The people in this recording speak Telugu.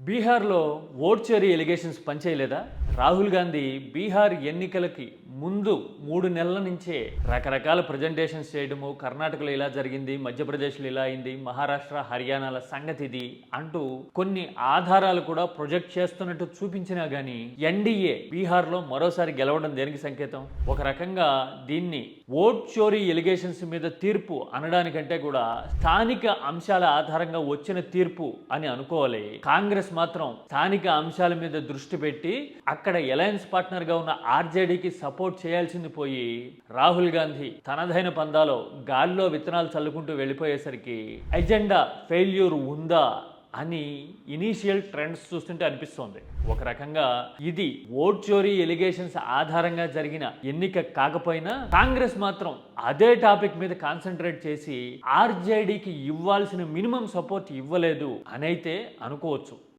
బీహార్లో ఓట్ చోరీ ఎలిగేషన్స్ పనిచేయలేదా? రాహుల్ గాంధీ బీహార్ ఎన్నికలకి ముందు 3 నెలల నుంచే రకరకాల ప్రజెంటేషన్స్ చేయడము, కర్ణాటకలో ఇలా జరిగింది, మధ్యప్రదేశ్లో ఇలా అయింది, మహారాష్ట్ర, హర్యానాల సంగతి ఇది అంటూ కొన్ని ఆధారాలు కూడా ప్రొజెక్ట్ చేస్తున్నట్టు చూపించినా గానీ ఎన్డీఏ బీహార్లో మరోసారి గెలవడం దేనికి సంకేతం? ఒక రకంగా దీన్ని ఓట్ చోరీ ఎలిగేషన్స్ మీద తీర్పు అనడానికంటే కూడా స్థానిక అంశాల ఆధారంగా వచ్చిన తీర్పు అని అనుకోవాలి. కాంగ్రెస్ మాత్రం స్థానిక అంశాల మీద దృష్టి పెట్టి అక్కడ అలయన్స్ పార్ట్నర్ గా ఉన్న ఆర్జేడీకి సపోర్ట్ చేయాల్సింది పోయి రాహుల్ గాంధీ తనదైన పందాలో గాల్లో విత్తనాలు చల్లుకుంటూ వెళ్ళిపోయేసరికి ఎజెండా ఫెయిల్యూర్ ఉందా అని ఇనీషియల్ ట్రెండ్స్ చూస్తుంటే అనిపిస్తోంది. ఒక రకంగా ఇది ఓట్ చోరీ ఎలిగేషన్స్ ఆధారంగా జరిగిన ఎన్నిక కాకపోయినా కాంగ్రెస్ మాత్రం అదే టాపిక్ మీద కాన్సన్ట్రేట్ చేసి ఆర్జేడీకి ఇవ్వాల్సిన మినిమం సపోర్ట్ ఇవ్వలేదు అనైతే అనుకోవచ్చు.